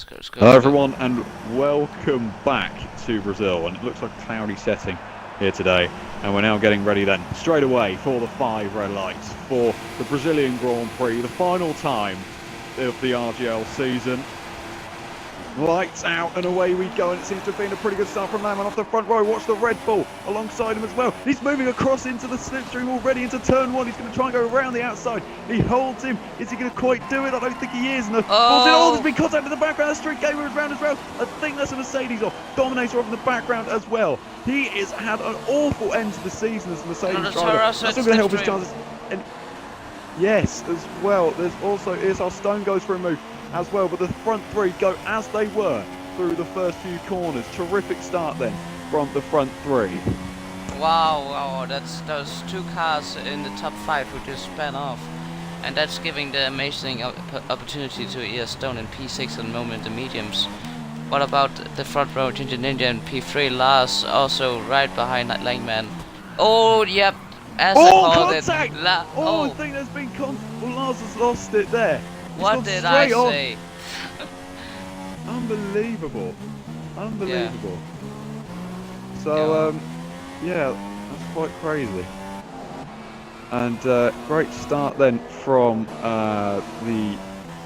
Let's go. Hello everyone and welcome back to Brazil, and it looks like a cloudy setting here today, and we're now getting ready then straight away for the 5 red lights for the Brazilian Grand Prix, the final time of the RGL season. Lights out and away we go, and it seems to have been a pretty good start from Lamman off the front row. Watch the Red Bull alongside him as well. He's moving across into the slipstream already into turn 1. He's going to try and go around the outside. He holds him. Is he going to quite do it? I don't think he is. And there's been contact in the background. The street gamer is round as well. I think that's a Mercedes off. Dominator off in the background as well. He has had an awful end to the season as a Mercedes driver. That's not going to help his chances. And yes, as well. There's also our Stone goes for a move as well, but the front 3 go as they were through the first few corners. Terrific start then from the front 3. Wow, that's those 2 cars in the top 5 who just spun off, and that's giving the amazing opportunity to ES Stone and P6 at the moment, the mediums. What about the front row, Ginger Ninja and P3, Lars also right behind that Langman. Oh, yep, as I called contact! it. I think there's been Lars has lost it there. What did I say? Unbelievable. Yeah. So, yeah, that's quite crazy. And great start then from the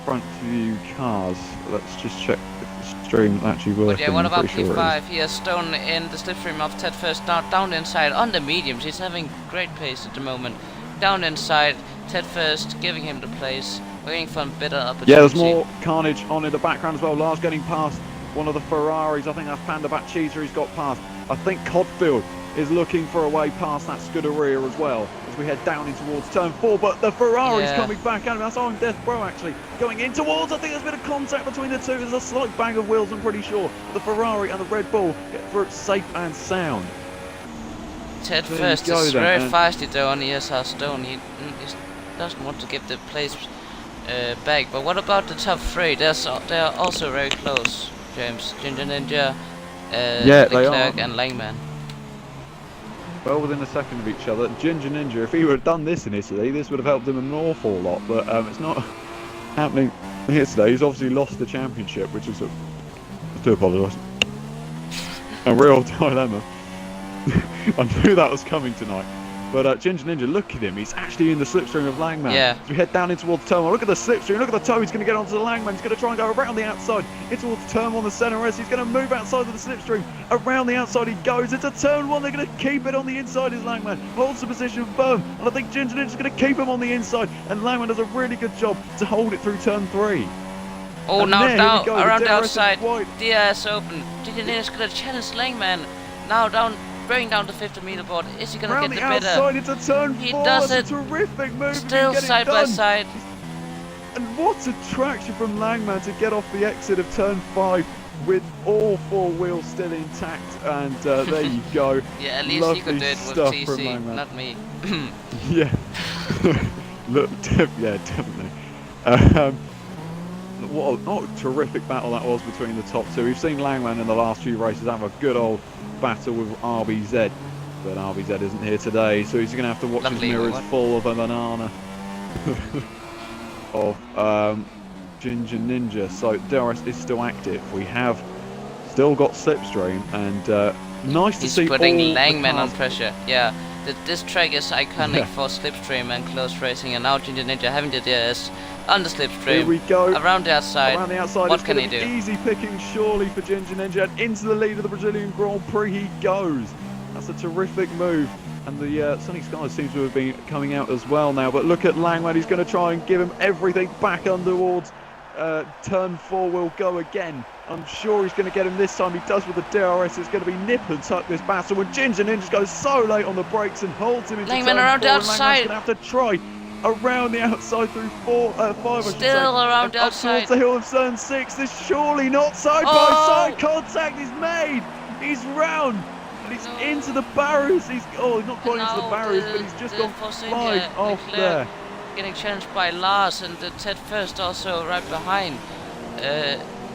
front view cars. Let's just check if the stream actually works. But yeah, what about P5? He has Stone in the slipstream of Ted First, down inside on the mediums. He's having great pace at the moment. Down inside, Ted First giving him the place. Waiting for a better opportunity. Yeah, there's more carnage on in the background as well. Lars getting past one of the Ferraris. I think that's Panda Batista he's got past. I think Codfield is looking for a way past that Scuderia as well as we head down in towards turn 4. But the Ferrari's coming back at him. That's on Death Bro actually going in towards. I think there's been a contact between the two. There's a slight bang of wheels, I'm pretty sure. The Ferrari and the Red Bull get through it safe and sound. Ted First is very feisty though on the ESR Stone. He doesn't want to give the place back, but what about the top 3? They're also very close, James. Ginger Ninja, Leclerc and Langman. Well within a second of each other. Ginger Ninja, if he would have done this in Italy, this would have helped him an awful lot, but it's not happening here today. He's obviously lost the championship, which is I do apologise. A real dilemma. I knew that was coming tonight. But Ginger Ninja, look at him. He's actually in the slipstream of Langman. Yeah. As we head down in towards turn 1. Look at the slipstream. Look at the toe. He's going to get onto the Langman. He's going to try and go around the outside. In towards turn 1, the center S. He's going to move outside of the slipstream. Around the outside he goes. Into turn 1. They're going to keep it on the inside. Is Langman holds the position firm. And I think Ginger Ninja's going to keep him on the inside. And Langman does a really good job to hold it through turn 3. Oh, and now around the outside. DRS open. Ginger Ninja's going to challenge Langman. Now down. Bringing down the 50-meter board. Is he going to get the better? Outside into turn 4. He does it. Terrific move. Still side by side. And what a traction from Langman to get off the exit of turn 5 with all 4 wheels still intact. And there you go. Yeah, at least Lovely he could do it with TC, not me. Yeah. Look, yeah, definitely. What a terrific battle that was between the top 2. We've seen Langman in the last few races have a good old battle with RBZ, but RBZ isn't here today, so he's going to have to watch his mirrors full of a banana of Ginger Ninja. So DRS is still active. We have still got slipstream, and nice to see. He's putting Langman on pressure. Yeah, this track is iconic for slipstream and close racing, and now Ginger Ninja having the DRS on the slipstream. Here we go. Around the outside. What can he do? Easy picking surely for Ginger Ninja, and into the lead of the Brazilian Grand Prix he goes. That's a terrific move. And the Sunny Skies seems to have been coming out as well now. But look at Langman. He's going to try and give him everything back underwards. Turn 4 will go again. I'm sure he's going to get him this time. He does with the DRS. It's going to be nip and tuck this battle. And Ginger Ninja goes so late on the brakes and holds him into Langman turn 4. around the outside. Langman's going to have to try around the outside through 5. Still around the outside. Up towards the hill of turn 6. This surely not side by side contact is made. He's round. And he's into the barriers. He's not quite into the barriers, but he's just gone flying off there. Getting challenged by Lars, and the Ted First also right behind.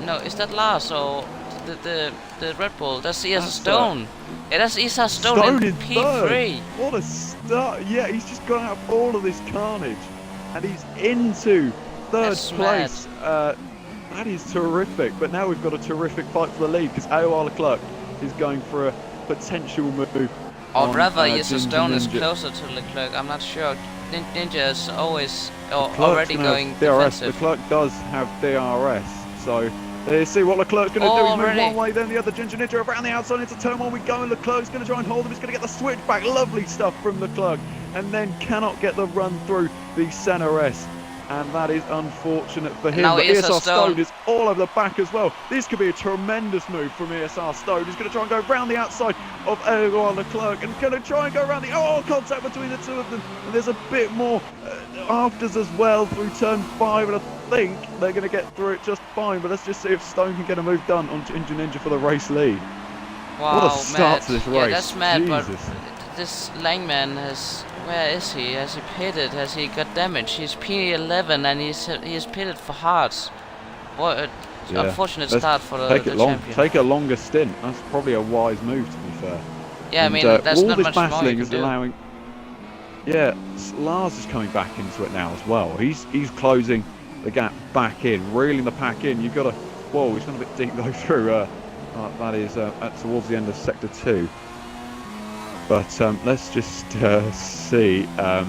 No, is that Lars or the Red Bull? That's ES Stone. Yeah, that's ES Stone in P3. What a start! Yeah, he's just got out of all of this carnage, and he's into third place. That is terrific. But now we've got a terrific fight for the lead because AOR Leclerc is going for a potential move. Or rather, Issa Stone is closer to Leclerc. I'm not sure. Ninja is always already going DRS. defensive. Leclerc does have DRS, so let's see what Leclerc's going to do. He's moved one way, then the other. Ginger Ninja around the outside into turn one. We go, and Leclerc's going to try and hold him. He's going to get the switch back. Lovely stuff from Leclerc, and then cannot get the run through the center S. And that is unfortunate for him. But ESR Stone is all over the back as well. This could be a tremendous move from ESR Stone. He's going to try and go round the outside of Edouard Leclerc and going to try and go around the contact between the two of them. And there's a bit more afters as well through turn 5, and I think they're going to get through it just fine. But let's just see if Stone can get a move done on Ginger Ninja for the race lead. Wow, what a start to this race. Yeah, that's mad, Jesus. But this Langman has... Where is he? Has he pitted? Has he got damage? He's P11 and he's pitted for hearts. What an unfortunate start for the champion. Take a longer stint. That's probably a wise move, to be fair. Yeah, and, I mean, that's not much more you can do. Allowing... Yeah, Lars is coming back into it now as well. He's closing the gap back in, reeling the pack in. You've got to... Whoa, he's gone a bit deep though through... that is towards the end of Sector 2. But let's just see. Now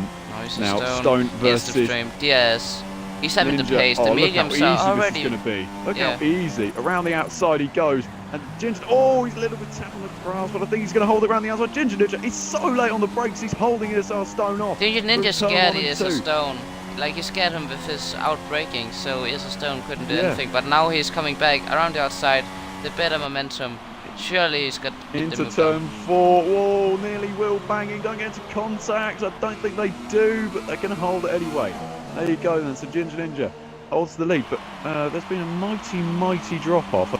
Stone versus Diaz. He's having the pace. The mediums are already. Look how easy this is going to be. Look how easy. Around the outside he goes. And Ginger. Oh, he's a little bit tapping the grass, but I think he's going to hold it around the outside. Ginger Ninja. He's so late on the brakes. He's holding ESR Stone off. Ginger Ninja scared ESR Stone. Like he scared him with his out braking, so ESR Stone couldn't do anything. But now he's coming back around the outside. The better momentum. Surely he's got into turn 4. Whoa, nearly wheel banging. Don't get into contact. I don't think they do, but they're going to hold it anyway. There you go then. So Ginger Ninja holds the lead, but there's been a mighty drop off.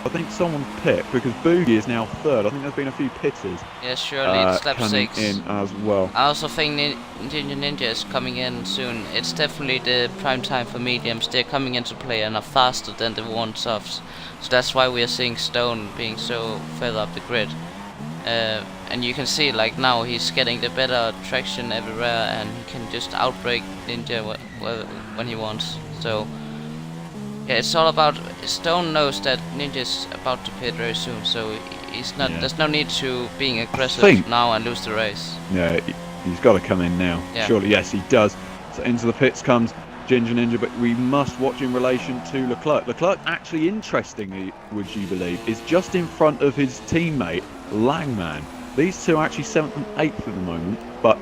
I think someone pit because Boogie is now 3rd. I think there's been a few pitters. Yeah, surely it's lap 6 in as well. I also think Ginger Ninja is coming in soon. It's definitely the prime time for mediums. They're coming into play and are faster than the one softs. So that's why we are seeing Stone being so further up the grid. And you can see like now he's getting the better traction everywhere and he can just outbrake Ninja when he wants. So yeah, it's all about... Stone knows that Ninja's about to pit very soon, so he's not. There's no need to being aggressive now and lose the race. Yeah, he's got to come in now. Yeah. Surely, yes, he does. So into the pits comes Ginger Ninja, but we must watch in relation to Leclerc. Leclerc, actually, interestingly, would you believe, is just in front of his teammate Langman. These two are actually 7th and 8th at the moment, but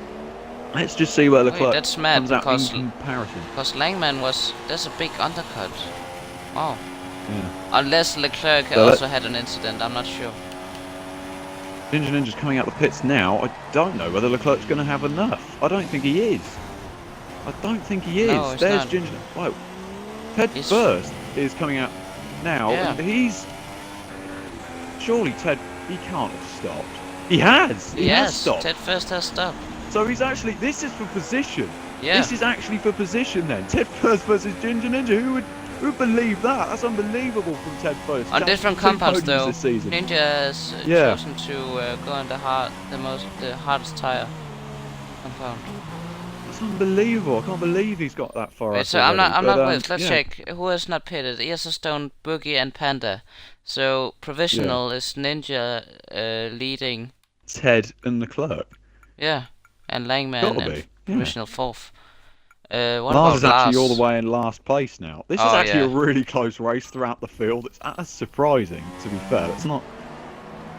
let's just see where Leclerc comes out in comparison. Because Langman was... There's a big undercut. Oh. Yeah. Unless Leclerc also had an incident, I'm not sure. Ginger Ninja's coming out the pits now. I don't know whether Leclerc's going to have enough. I don't think he is. I don't think he is. No, there's Ginger. Whoa. Ted First is coming out now, and he's... Surely Ted, he can't have stopped. He has! He has stopped. Ted First has stopped. So he's actually... This is for position. Yeah. This is actually for position then. Ted First versus Ginger Ninja. Who would believe that? That's unbelievable from Ted First. On different compounds though. Ninja has chosen to go on the hardest tire compound. It's unbelievable. I can't believe he's got that far. Wait, so I'm not with. Let's check who has not pitted. ESR Stone, Boogie, and Panda. So provisional is Ninja leading. Ted and Leclerc. Yeah, and Langman and provisional 4th. Lars is actually all the way in last place now. This is actually a really close race throughout the field. That's surprising, to be fair. Let's not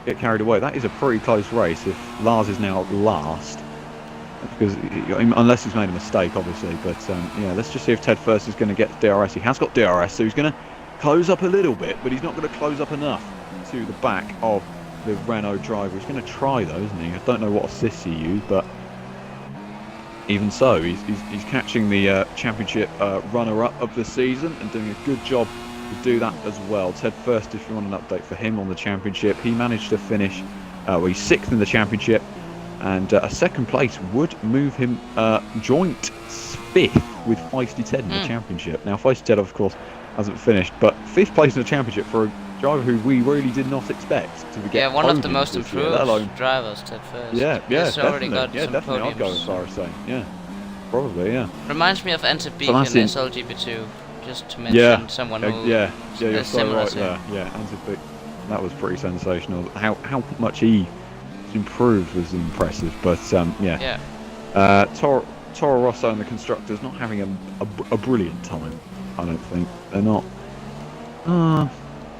get carried away. That is a pretty close race if Lars is now last. Because unless he's made a mistake, obviously. But yeah, let's just see if Ted First is going to get DRS. He has got DRS, so he's going to close up a little bit, but he's not going to close up enough to the back of the Renault driver. He's going to try though, isn't he? I don't know what assists he used, but even so, he's catching the championship runner-up of the season and doing a good job to do that as well. Ted First, if you want an update for him on the championship, he managed to finish, he's 6th in the championship, and a 2nd place would move him joint 5th with Feisty Ted in the championship. Now, Feisty Ted, of course, hasn't finished, but 5th place in the championship for a driver who we really did not expect to get. Yeah, one of the most improved drivers, Ted First. Yeah, definitely. Definitely. I'd go as far as saying, probably, yeah. Reminds me of Enter Beacon in SLGP2. just to mention someone who you're so similar right to there. Yeah, Antic, that was pretty sensational. How much he improved was impressive. But Toro Rosso and the constructors not having a brilliant time. I don't think they're not.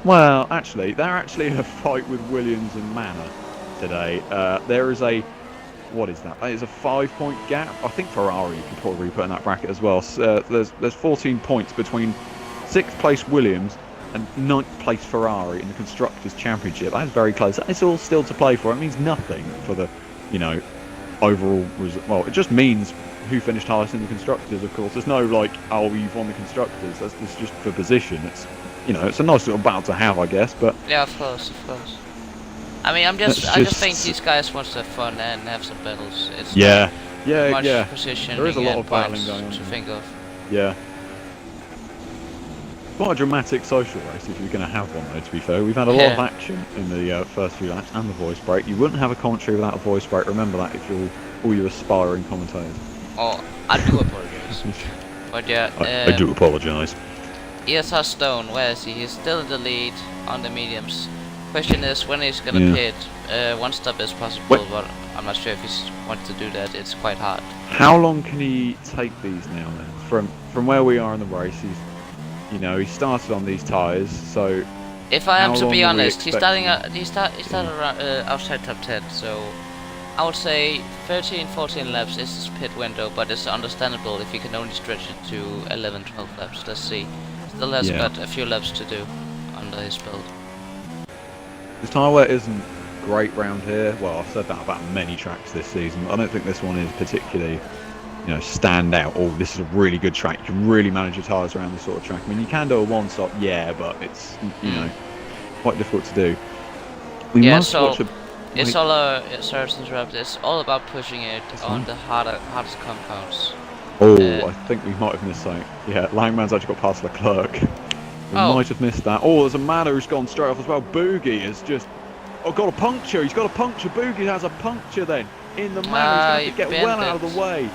Well, actually, they're actually in a fight with Williams and Manor today. There is what is that? It's a 5-point gap. I think Ferrari could probably put in that bracket as well. So, there's 14 points between 6th place Williams and 9th place Ferrari in the Constructors' Championship. That's very close. It's all still to play for. It means nothing for the, overall result. Well, it just means who finished highest in the Constructors, of course. There's no you've won the Constructors. It's just for position. It's, it's a nice little battle to have, I guess. But yeah, of course. I mean, I just think these guys want to have fun and have some battles. It's much position. There is a lot of battling going on to think of. Yeah. Quite a dramatic social race if you're going to have one, though, to be fair. We've had a lot of action in the first few laps and the voice break. You wouldn't have a commentary without a voice break. Remember that if you're all you aspiring commentators. Oh, I do apologise. But yeah. I do apologise. ESR Stone, where is he? He's still in the lead on the mediums. Question is when he's going to pit. One stop is possible, but I'm not sure if he's wanted to do that. It's quite hard. How long can he take these now then? From where we are in the race, he started on these tyres, so if I am to be honest, he started around outside top 10, so I would say 13-14 laps is his pit window, but it's understandable if you can only stretch it to 11-12 laps. Let's see. Still has got a few laps to do under his belt. His tyre wear isn't great round here. Well, I've said that about many tracks this season. I don't think this one is particularly stand out. Oh, this is a really good track. You can really manage your tyres around this sort of track. I mean, you can do a one-stop, but it's quite difficult to do. We must watch it's all sorry to interrupt. It's all about pushing it on the hardest compounds. Oh, I think we might have missed something. Yeah, Langman's actually got past Leclerc. We might have missed that. Oh, there's a man who's gone straight off as well. Boogie has just got a puncture. He's got a puncture. Boogie has a puncture then in the man. He's going to get well out of the way.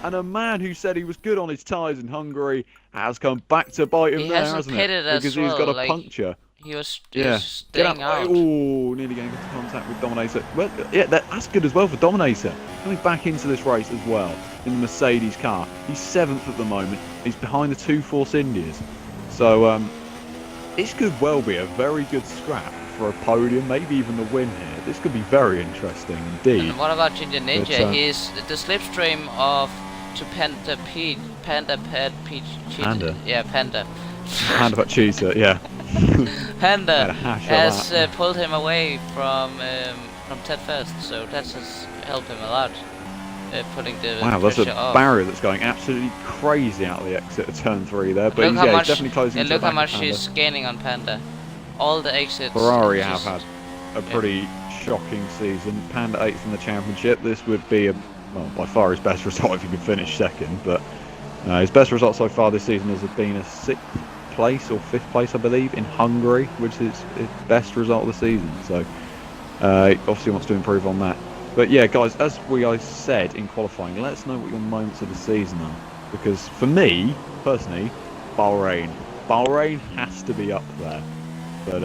And a man who said he was good on his tyres in Hungary has come back to bite him there, hasn't it? Because he's got a puncture. He was staying out. Oh, nearly getting into contact with Dominator. Well, yeah, that's good as well for Dominator. Coming back into this race as well in the Mercedes car. He's 7th at the moment. He's behind the 2 Force Indias. So this could well be a very good scrap for a podium, maybe even the win here. This could be very interesting indeed. And what about Ginger Ninja? But, He's the slipstream of to Panda Peach. Panda. Yeah, Panda. Panda Pachita, yeah. Panda has pulled him away from Ted First, so that has helped him a lot. Putting the there's a off. barrier that's going absolutely crazy out of the exit of turn 3 there, but he's definitely closing. Look how much she's gaining on Panda. All the exits. Ferrari have had a pretty shocking season. Panda 8th in the championship. This would be by far his best result if he could finish 2nd, but his best result so far this season has been a 6th place or 5th place, I believe, in Hungary, which is his best result of the season. So he obviously wants to improve on that. But yeah, guys, as I said in qualifying, let us know what your moments of the season are. Because for me, personally, Bahrain has to be up there. But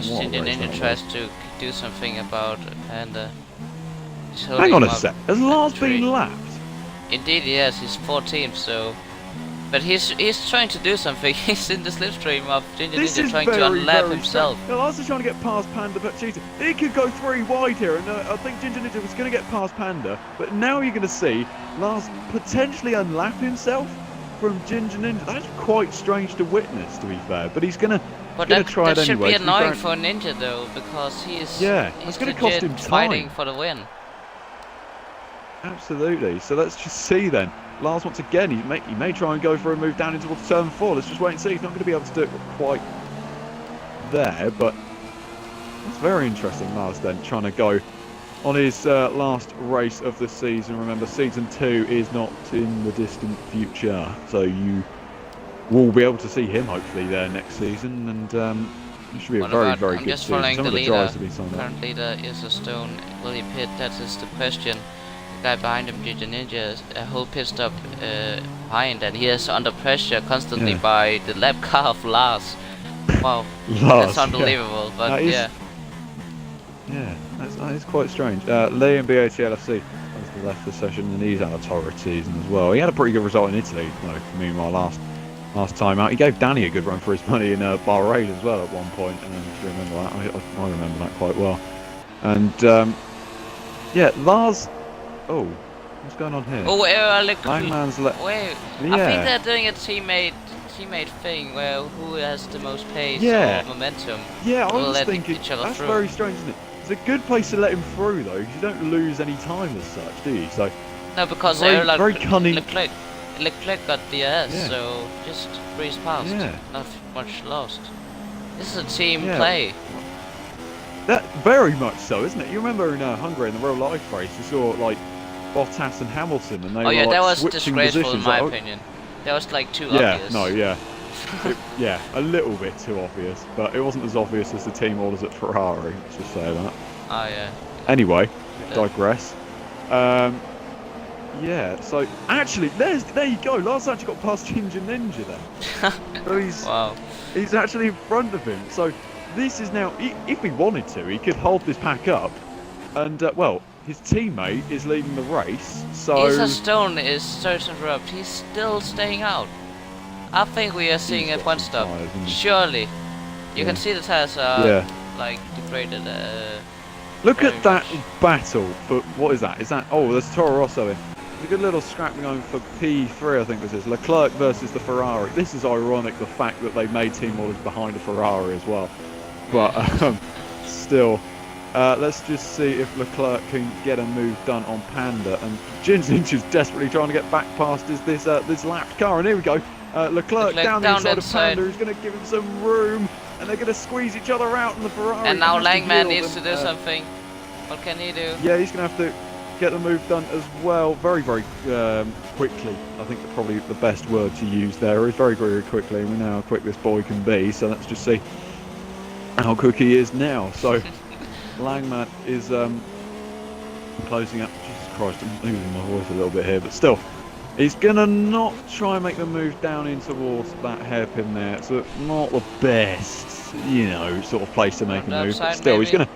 Ginger Ninja tries to do something about Panda. Hang on a sec, has Lars been lapped? Indeed, yes, he's 14th, so... But he's trying to do something. He's in the slipstream of Ginger Ninja trying to unlap himself. Lars is trying to get past Panda Pachita. He could go 3 wide here, and I think Ginger Ninja was going to get past Panda. But now you're going to see Lars potentially unlap himself from Ginger Ninja. That's quite strange to witness, to be fair. But he's going to try it anyway. That should be annoying for Ninja, though, because he's it's going to cost him time. Fighting for the win. Absolutely. So let's just see then. Lars, once again, he may try and go for a move down into turn 4. Let's just wait and see. He's not going to be able to do it quite there, but that's very interesting. Lars then trying to go on his last race of the season. Remember, season 2 is not in the distant future, so you will be able to see him hopefully there next season, and it should be a very good season. Some of the leader. Current leader is a Stone. Will he pit? That is the question. guy behind him, Ginger Ninja, is a whole pit stop behind, and he is under pressure constantly by the lap car of Lars. Wow, Lars, that's unbelievable. But that is, yeah. Yeah, that is quite strange. Lee and BATLFC has left the session, and he's had a torrid season as well. He had a pretty good result in Italy, though. Meanwhile, last time out, he gave Danny a good run for his money in Bahrain as well at one point. And if you remember that, I remember that quite well. And yeah, Lars. Oh, what's going on here? Oh, Langman's wait. Yeah. I think they're doing a teammate thing where who has the most pace Yeah. or momentum. Yeah, I will was let thinking each other that's through. very strange, isn't it? It's a good place to let him through though, because you don't lose any time as such, do you? So No, because very cunning. Leclerc got DRS, Yeah. so just breeze past. Yeah. Not much lost. This is a team Yeah. play. That very much so, isn't it? You remember in Hungary in the real life race, you saw like Bottas and Hamilton, and they Oh were yeah, like that was switching disgraceful in positions. my like, opinion. That was like too yeah, obvious. no, yeah, yeah, a little bit too obvious, but it wasn't as obvious as the team orders at Ferrari. Let's just say that. Oh yeah. Anyway, digress. Yeah, so actually, there you go. Lars actually got past Ginger Ninja then. So Wow. he's actually in front of him. So this is now, if he wanted to, he could hold this pack up. And, well, his teammate is leading the race, so... Isa Stone is sorry to interrupt. He's still staying out. I think we are seeing a one stop. Surely. You can see the tires are like degraded. Look at that battle for, what is that? Is that, oh, there's Toro Rosso in. There's a good little scrap going for P3, I think this is. Leclerc versus the Ferrari. This is ironic, the fact that they made team orders behind the Ferrari as well. But still, let's just see if Leclerc can get a move done on Panda. And Ginger Ninja's desperately trying to get back past this lapped car. And here we go. Leclerc down the inside of Panda, who's going to give him some room. And they're going to squeeze each other out in the Ferrari. And now Langman needs to do something. What can he do? Yeah, he's going to have to get the move done as well, very, very quickly. I think probably the best word to use there is very, very quickly. And we know how quick this boy can be, so let's just see how quick he is now. So Langman is closing up. Jesus Christ, I'm losing my voice a little bit here, but still, he's going to not try and make the move down in towards that hairpin there. So not the best, you know, sort of place to make a move. But still, he's going to...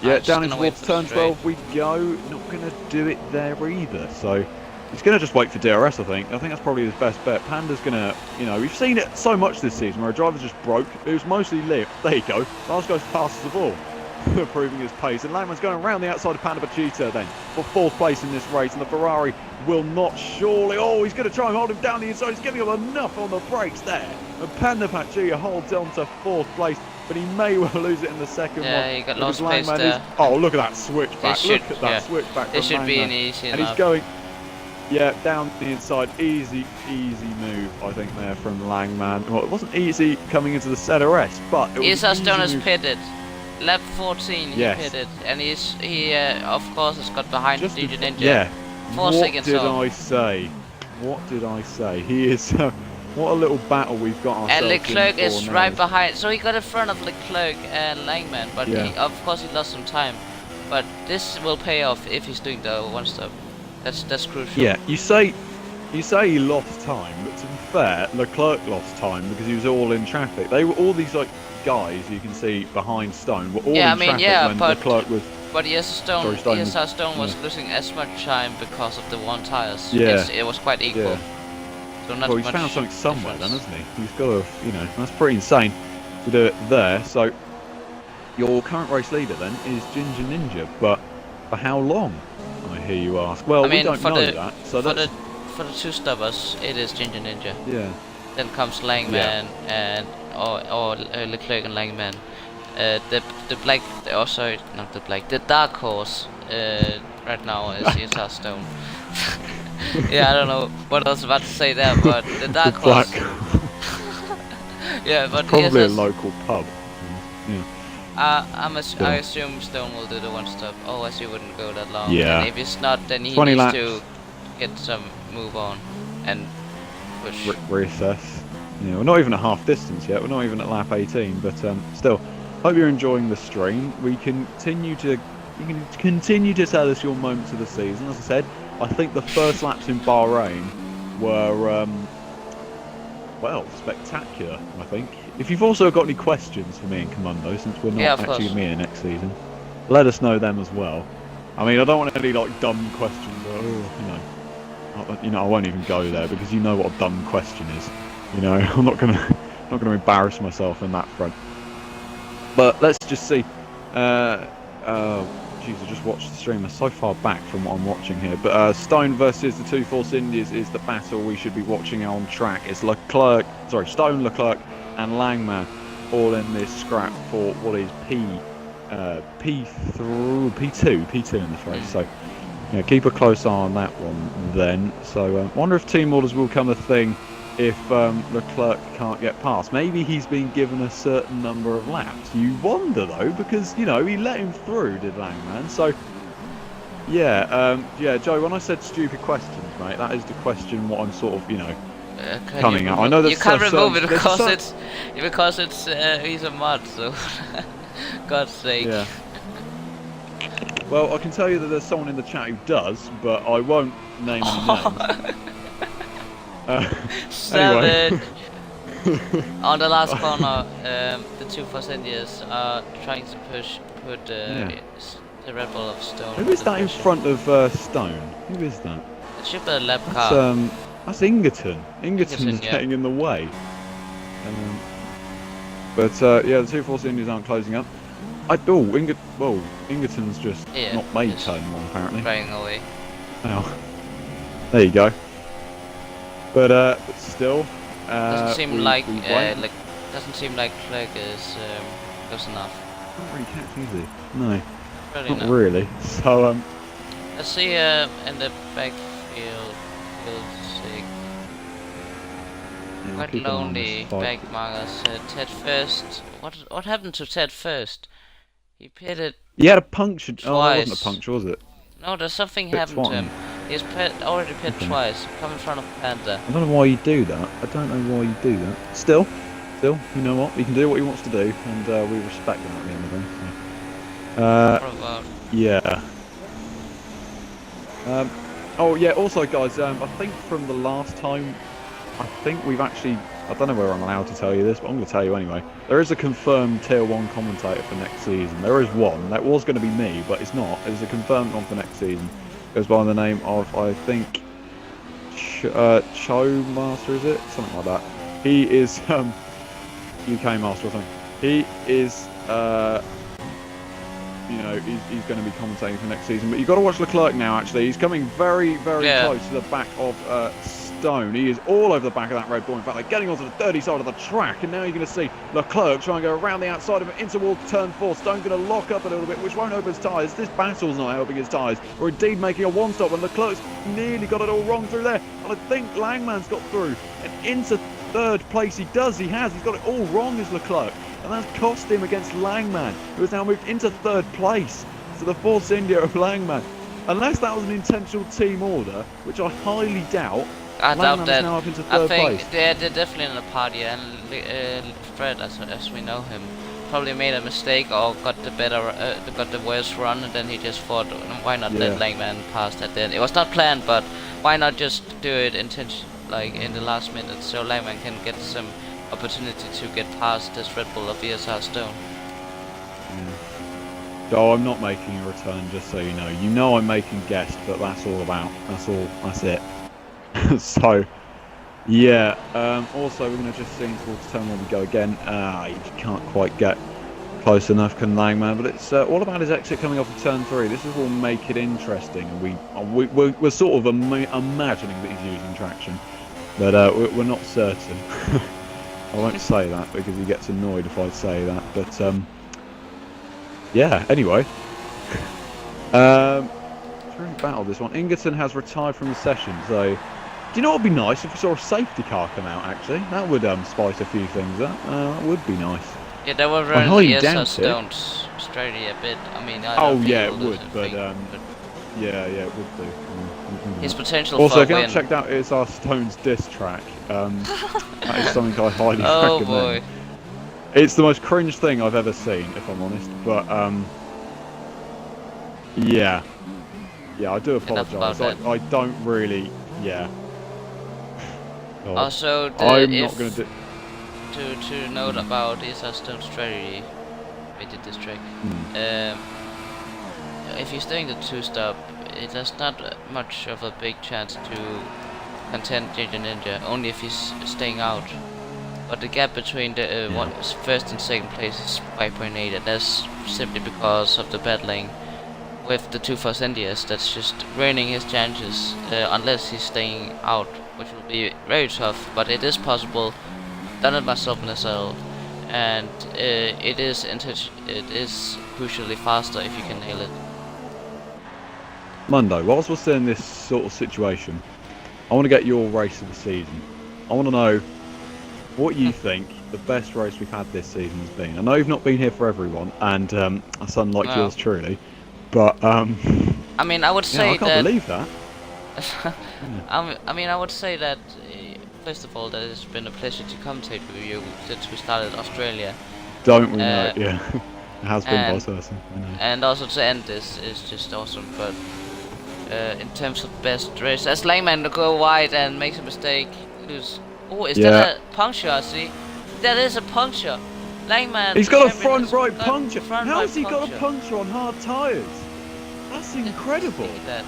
Yeah, down in towards turn 12 we go. Not going to do it there either. So he's going to just wait for DRS, I think. I think that's probably his best bet. Panda's going to, you know, we've seen it so much this season where a driver just broke. It was mostly lip. There you go. Lars goes past the ball, proving his pace. And Langman's going around the outside of Panda Pachita then for fourth place in this race. And the Ferrari will not surely. Oh, he's going to try and hold him down the inside. He's giving him enough on the brakes there. And Panda Pachita holds on to fourth place. But he may well lose it in the second one. Yeah, he got lost pace there. Oh, look at that switchback. Look at that switchback. It should be an easy enough. And he's going, yeah, down the inside. Easy move, I think, there from Langman. Well, it wasn't easy coming into the ZRS, but it was Isa Stone has move. Pitted. Lap 14, he pitted. And he of course, has got behind Ginger Ninja. Yeah. 4 seconds off. What did I say? He is... what a little battle we've got ourselves. And Leclerc is now. right behind, so he got in front of Leclerc and Langman, but he, of course he lost some time. But this will pay off if he's doing the one stop. That's crucial. Yeah, you say he lost time, but to be fair, Leclerc lost time because he was all in traffic. They were all these like guys you can see behind Stone were all in traffic when Leclerc was. But Stone was losing as much time because of the one tires. Yeah, it was quite equal. Yeah. So not well, he's much found something somewhere difference. then, hasn't he? He's got to, you know, that's pretty insane to do it there. So, your current race leader then is Ginger Ninja, but for how long, I hear you ask? Well, we don't know that. So for the two stoppers, it is Ginger Ninja. Yeah. Then comes Langman and or Leclerc and Langman. The black, oh sorry, not the black, the dark horse right now is Isa Stone. Yeah, I don't know what I was about to say there, but the dark horse. Yeah, but probably a local pub. Yeah. I assume Stone will do the one stop. Otherwise, he wouldn't go that long. Yeah. And if it's not, then he 20 needs laps. to get some move on and push. Reassess. Yeah, we're not even at half distance yet. We're not even at lap 18, but still, hope you're enjoying the stream. We continue to, You can continue to tell us your moments of the season. As I said, I think the first laps in Bahrain were, well, spectacular, I think. If you've also got any questions for me and Commando, since we're not actually going to be here next season, let us know them as well. I mean, I don't want any like dumb questions. I won't even go there because you know what a dumb question is. I'm not gonna embarrass myself in that front. But let's just see. Jeez, I just watched the stream. They're so far back from what I'm watching here. But Stone versus the two Force Indies is the battle we should be watching on track. It's Stone, Leclerc, and Langman all in this scrap for what is P2 in this race. So yeah, keep a close eye on that one then. So wonder if team orders will come a thing if Leclerc can't get past. Maybe he's been given a certain number of laps. You wonder though, because he let him through, did Langman. So yeah, Joe, when I said stupid questions, mate, that is the question what I'm sort of coming at. I know that you can't remove it because it's he's a mod, so God's sake. Yeah. Well, I can tell you that there's someone in the chat who does, but I won't name any names. Savage. On the last corner, the two Force Indians are trying to put the Red Bull of Stone. Who is that in front of Stone? Who is that? It should be a lap car. That's Ingerton. Ingerton's getting in the way. But yeah, the two Force Indians aren't closing up. Ingerton's just not made turn one apparently. Driving away. Oh, there you go. But still, doesn't seem like Clegg is close enough. Not really catch easy. No, really not really. So let's see in the backfield. Quite lonely. Back markers. Ted First. What happened to Ted First? He pitted. He had a puncture. Twice. Oh, it wasn't a puncture, was it? No, there's something happened to him. He's already pitted twice. Come in front of Panda. I don't know why you do that. I don't know why you do that. Still, you know what? He can do what he wants to do, and we respect him at the end of the day. So. Yeah. Oh yeah. Also, guys, I think from the last time, I think we've actually. I don't know whether I'm allowed to tell you this, but I'm going to tell you anyway. There is a confirmed Tier 1 commentator for next season. There is one. That was going to be me, but it's not. There's a confirmed one for next season. It goes by the name of, I think, Cho Master, is it? Something like that. He is UK Master or something. He is, he's going to be commentating for next season. But you've got to watch Leclerc now, actually. He's coming very, very close to the back of Stone. He is all over the back of that Red Bull. In fact, they're getting onto the dirty side of the track, and now you're going to see Leclerc try and go around the outside of it into towards turn 4. Stone's going to lock up a little bit, which won't help his tyres. This battle's not helping his tyres, or indeed making a one-stop, and Leclerc's nearly got it all wrong through there. And I think Langman's got through, and into third place he does. He's got it all wrong as Leclerc, and that's cost him against Langman, who has now moved into third place. So the Force India of Langman, unless that was an intentional team order, which I highly doubt. I doubt that. Now up into third place. They're definitely in a party, and Fred, as we know him, probably made a mistake or got the worst run, and then he just thought, why not let Langman pass that? Then it was not planned, but why not just do it in the last minute, so Langman can get some opportunity to get past this Red Bull of VSR Stone. Oh, I'm not making a return, just so you know. You know I'm making guests, but that's all about. That's it. So, yeah. Also, we're going to just sing towards turn 1 we go again. You can't quite get close enough, can Langman, but it's all about his exit coming off of turn 3. This will make it interesting, and we're sort of imagining that he's using traction, but we're not certain. I won't say that because he gets annoyed if I say that, but yeah, anyway. Really battled this one. Ingerton has retired from the session, so do you know what would be nice if we saw a safety car come out, actually? That would spice a few things up. That would be nice. Yeah, they were running the ESR Stones straightly a bit. I mean, it would, but yeah, it would do. His potential also, for if you haven't checked out ESR Stones diss track, that is something I highly recommend. Oh boy. It's the most cringe thing I've ever seen, if I'm honest, but Yeah. Yeah, I do Enough about apologise. that. I don't really. Yeah. God. Also, I'm not going to do. to note about ESR Stone strategy, we did this trick. Hmm. If he's doing the two-stop, there's not much of a big chance to contend Ginger Ninja, only if he's staying out. But the gap between the first and second place is 5.8, and that's simply because of the battling with the two first Indias. That's just ruining his chances, unless he's staying out, which will be very tough, but it is possible. Done it myself in a cell, and it is crucially faster if you can nail it. Mundo, whilst we're still in this sort of situation, I want to get your race of the season. I want to know what you think the best race we've had this season has been. I know you've not been here for everyone, and that's unlike yours truly, but I mean, I would say I can't believe that. I mean, I would say that first of all, that it's been a pleasure to commentate with you since we started Australia. Don't we know? Yeah, it has been vice versa. And also to end this is just awesome. But in terms of best race, as Langman to go wide and makes a mistake, lose. Oh, is that a puncture? I see. That is a puncture. Langman. He's got a front right puncture. How has he got a puncture on hard tyres? That's incredible. That.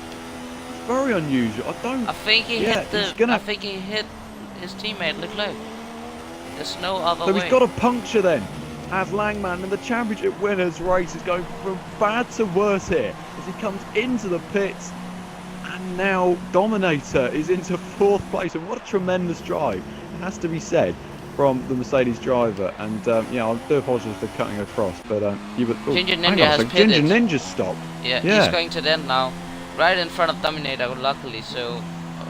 Very unusual. I think he hit I think he hit his teammate Leclerc. There's no other way. So he's got a puncture then. As Langman, and the championship winners race is going from bad to worse here as he comes into the pits, and now Dominator is into 4th place, and what a tremendous drive, it has to be said, from the Mercedes driver. And yeah, I do apologise for cutting across, but Ginger Ninja has pitted. Ginger Ninja stopped. Yeah, he's going to the end now, right in front of Dominator, luckily, so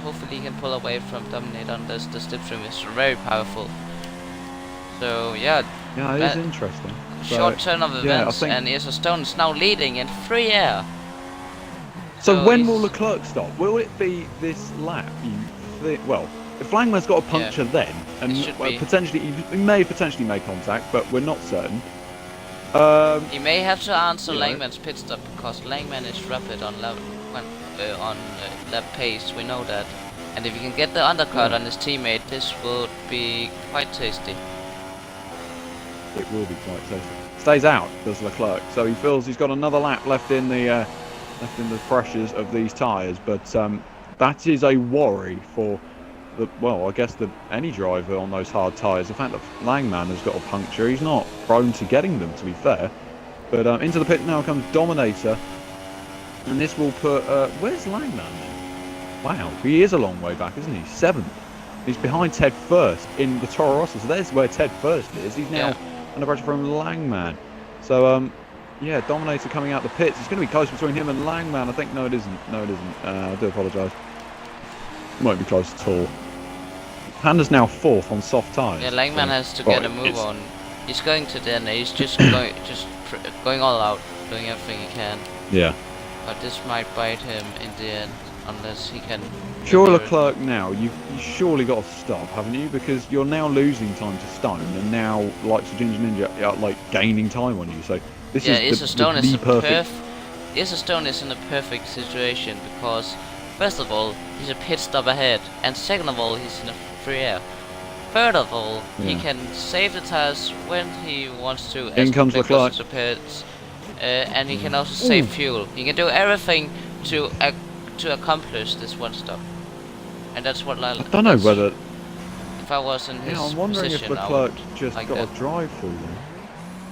hopefully he can pull away from Dominator unless the slipstream is very powerful. So yeah, it is interesting. Short turn of events, and ESR Stone is now leading in free air. So when will Leclerc stop? Will it be this lap? Well, if Langman's got a puncture then, and potentially he may potentially make contact, but we're not certain. He may have to answer Langman's pit stop because Langman is rapid on lap pace. We know that, and if he can get the undercut on his teammate, this will be quite tasty. It will be quite tasty. Stays out, does Leclerc. So he feels he's got another lap left in the pressures of these tyres. But that is a worry for I guess any driver on those hard tyres. The fact that Langman has got a puncture, he's not prone to getting them, to be fair. But into the pit now comes Dominator, and this will put where's Langman then? Wow, he is a long way back, isn't he? 7th. He's behind Ted First in the Toro Rosso, so there's where Ted First is. He's now under pressure from Langman. So yeah, Dominator coming out the pits. It's going to be close between him and Langman. I think no, it isn't. No, it isn't. I do apologise. It won't be close at all. Panda's now 4th on soft tyres. Yeah, Langman has to get a move on. He's going to the end. He's just going all out, doing everything he can. Yeah. But this might bite him in the end, unless he can. Sure, Leclerc now, you've surely got to stop, haven't you? Because you're now losing time to Stone, and now, like Ginger Ninja, are like gaining time on you. So this is the perfect. ESR Stone is in a perfect situation because, first of all, he's a pit stop ahead, and second of all, he's in a free air. Third of all, he can save the tires when he wants to. In comes Leclerc. And he can also save fuel. He can do everything to accomplish this one stop. And that's what I don't know whether. If I was in his I'm wondering position, if Leclerc just got a drive through there.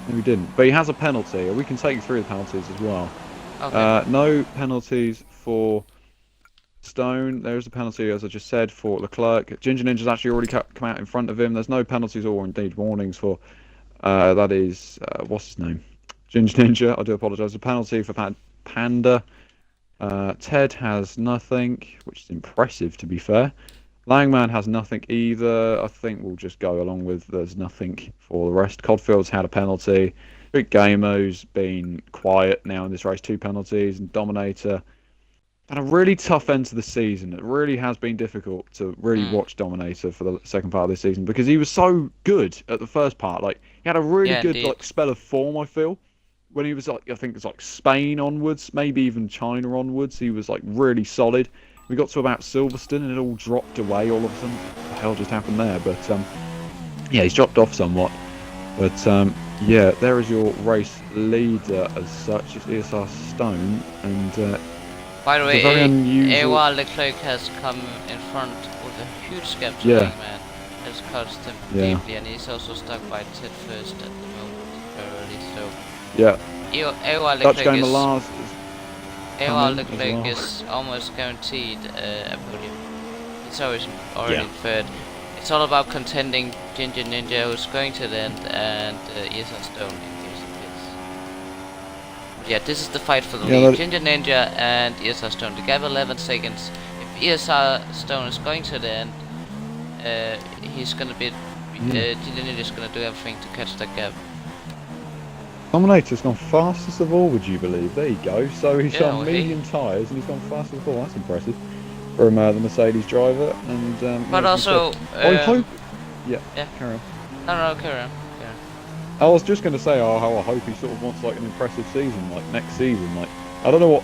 No, he didn't. But he has a penalty. We can take you through the penalties as well. Okay. No penalties for Stone. There's a penalty, as I just said, for Leclerc. Ginger Ninja's actually already come out in front of him. There's no penalties or indeed warnings for. That is what's his name? Ginger Ninja. I do apologise. A penalty for Panda. Ted has nothing, which is impressive to be fair. Langman has nothing either. I think we'll just go along with there's nothing for the rest. Codfield's had a penalty. Rick Gamo's been quiet now in this race, 2 penalties, and Dominator had a really tough end to the season. It really has been difficult to really watch Dominator for the second part of this season because he was so good at the first part. Like he had a really good spell of form, I feel. when he was like, I think it was like Spain onwards, maybe even China onwards, he was like really solid. We got to about Silverstone and it all dropped away all of a sudden. What the hell just happened there? But yeah, he's dropped off somewhat. But yeah, there is your race leader as such. It's ESR Stone, and by the way, it's a very unusual. Leclerc has come in front with a huge gap to Langman. Has cost him deeply, and he's also stuck by Ted first at the moment, early. So yeah, Dutch game Leclerc is almost guaranteed a podium. It's always already third. It's all about contending Ginger Ninja, who's going to the end, and ESR Stone in case of hits. But yeah, this is the fight for the lead. Ginger Ninja and ESR Stone. The gap 11 seconds. If ESR Stone is going to the end, he's gonna be. Ginger Ninja is gonna do everything to catch that gap. Dominator's gone fastest of all, would you believe? There you go. So he's on medium tyres and he's gone fastest of all. That's impressive. From the Mercedes driver, and but also I hope. Yeah. Carry on. No, carry on. I was just going to say how I hope he sort of wants like an impressive season, like next season. Like I don't know what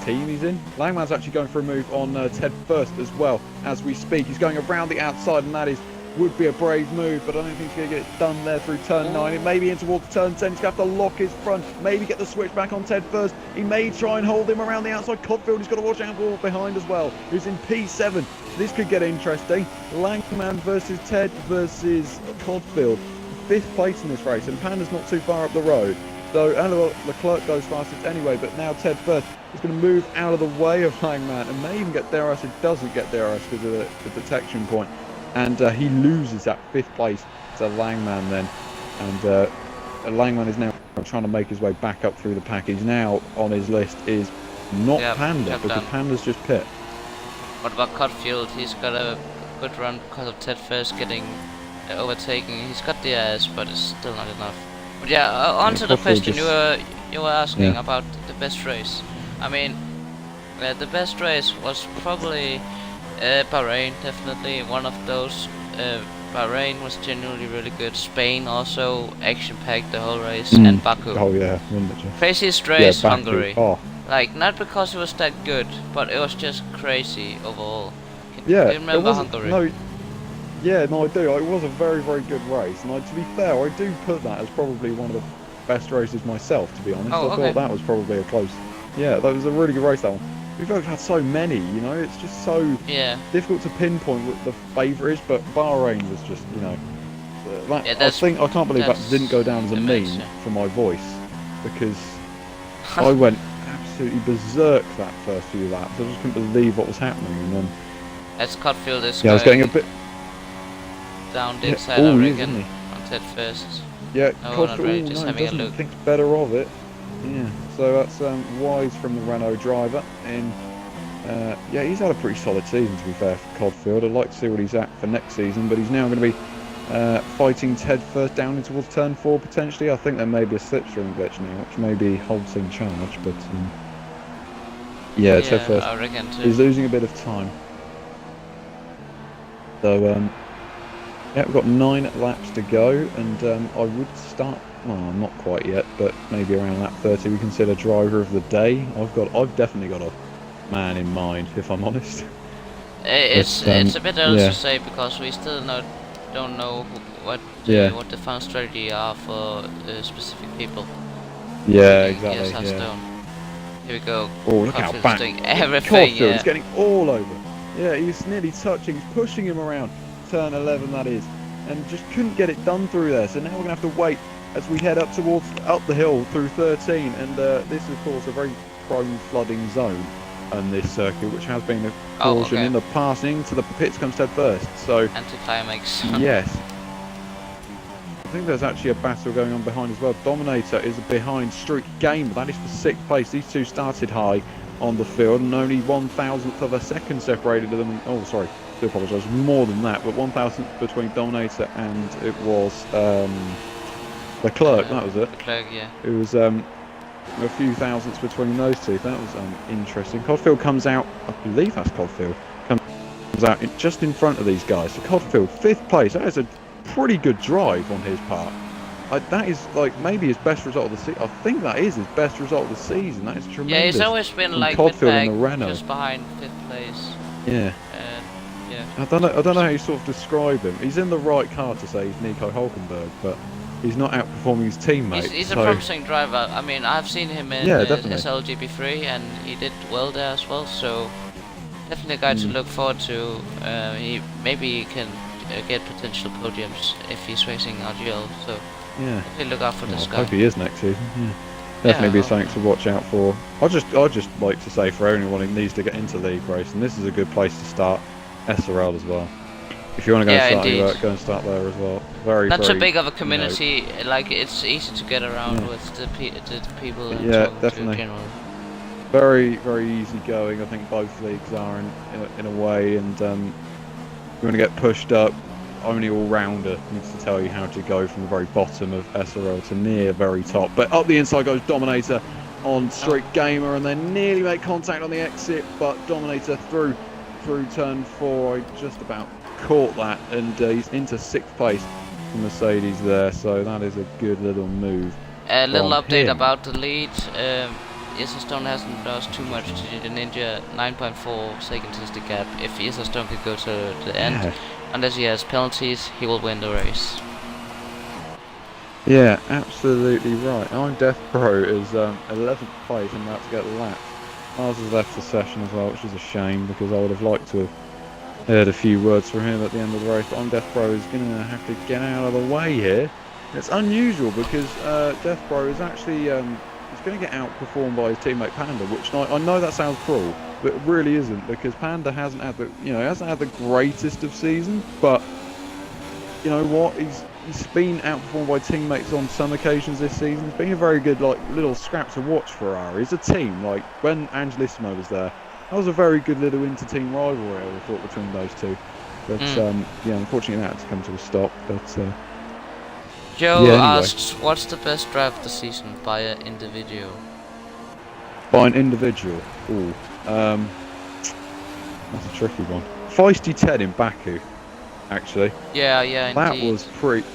team he's in. Langman's actually going for a move on Ted first as well as we speak. He's going around the outside, and that would be a brave move, but I don't think he's going to get it done there through turn 9. It may be in towards turn 10. He's going to have to lock his front, maybe get the switch back on Ted first. He may try and hold him around the outside. Codfield, he's got to watch out for behind as well, who's in P7. This could get interesting. Langman versus Ted versus Codfield. 5th place in this race, and Panda's not too far up the road. So Leclerc goes fastest anyway, but now Ted first is going to move out of the way of Langman and may even get DRS. It doesn't get DRS because of the detection point. And he loses that 5th place to Langman then. And Langman is now trying to make his way back up through the package. Now on his list is not Panda, because Panda's just pit. What about Cutfield? He's got a good run because of Ted first getting overtaken. He's got the ass, but it's still not enough. But yeah, on to the question you were asking about the best race. I mean, the best race was probably Bahrain, definitely one of those. Bahrain was genuinely really good. Spain also action-packed the whole race, and Baku. Oh yeah, craziest race, Hungary. Like, not because it was that good, but it was just crazy overall. Do you remember Hungary? No, I do. It was a very, very good race, and to be fair, I do put that as probably one of the best races myself. To be honest, I thought that was probably a close. Yeah, that was a really good race. That one. We've had so many, you know, it's just so difficult to pinpoint what the favourite is, but Bahrain was just, you know, I can't believe that didn't go down as a meme for my voice, because I went absolutely berserk that first few laps. I just couldn't believe what was happening, and then... As Cutfield is I was getting a bit... down the inside, I reckon, on Ted first. Yeah, Cutfield doesn't think better of it. Yeah, so that's wise from the Renault driver. Yeah, he's had a pretty solid season, to be fair, for Codfield. I'd like to see what he's at for next season, but he's now going to be fighting Ted first down in towards turn 4 potentially. I think there may be a slipstream glitch now, which may be holds in charge, but yeah, Ted first. I reckon too. He's losing a bit of time. So yeah, we've got 9 laps to go, and I would start. Well, not quite yet, but maybe around lap 30 we consider driver of the day. I've definitely got a man in mind, if I'm honest. It's a bit early to say, because we still don't know what the fun strategy are for specific people. Yeah, exactly. Here we go. Oh, look how back! Doing everything. He's getting all over. Yeah, he's nearly touching. He's pushing him around turn 11, that is, and just couldn't get it done through there. So now we're gonna have to wait as we head up the hill through 13, and this is of course a very prone flooding zone on this circuit, which has been a caution in the passing to the pits comes Ted first. So anticlimax. Yes, I think there's actually a battle going on behind as well. Dominator is behind Streak Game, but that is for 6th place. These two started high on the field, and only 1,000th of a second separated them. Oh, sorry, I do apologise. More than that, but 1,000th between Dominator and it was Leclerc. That was it. Leclerc, yeah. It was a few thousandths between those two. That was interesting. Codfield comes out. I believe that's Codfield. Comes out just in front of these guys. So Codfield, 5th place. That is a pretty good drive on his part. that is like maybe his best result of the season. I think that is his best result of the season. That is tremendous. Yeah, he's always been From like Codfield in mid-pack, the Renault. just behind 5th place. Yeah. And yeah. I don't know how you sort of describe him. He's in the right car to say he's Nico Hulkenberg, but he's not outperforming his teammates. He's a promising driver. I mean, I've seen him in SLGP3 and he did well there as well. So definitely a guy to look forward to. Maybe he can get potential podiums if he's racing RGL. So yeah, definitely look out for this guy. I hope he is next season. Yeah. Definitely be something to watch out for. I'd just like to say for anyone who needs to get into league racing, this is a good place to start. SRL as well. If you want to go and start your work, go and start there as well. Not so big of a community. Like it's easy to get around with the people. Yeah, definitely. Very easy going. I think both leagues are in a way, and you want to get pushed up. Only all-rounder needs to tell you how to go from the very bottom of SRL to near very top. But up the inside goes Dominator on Street Gamer, and they nearly make contact on the exit, but Dominator through turn 4. I just about caught that, and he's into 6th place for Mercedes there, so that is a good little move. A little update about the lead. Stone hasn't lost too much to the Ninja. 9.4 seconds is the gap. If Stone could go to the end, unless he has penalties, he will win the race. Yeah, absolutely right. I'm Death Pro is 11th place and about to get lapped. Mars has left the session as well, which is a shame because I would have liked to have heard a few words from him at the end of the race. But I'm Death Pro is going to have to get out of the way here. It's unusual because Death Pro is actually he's going to get outperformed by his teammate Panda, which I know that sounds cruel, but it really isn't, because Panda hasn't had the greatest of seasons. But you know what? He's been outperformed by teammates on some occasions this season. It's been a very good little scrap to watch for Ferrari. It's a team. Like when Angelissimo was there, that was a very good little inter-team rivalry, I would have thought, between those two. But yeah, unfortunately that had to come to a stop. But Joe anyway. asks, what's the best drive of the season by an individual? By an individual? Ooh, that's a tricky one. Feisty Ted in Baku, actually. Yeah, that indeed. Was pretty.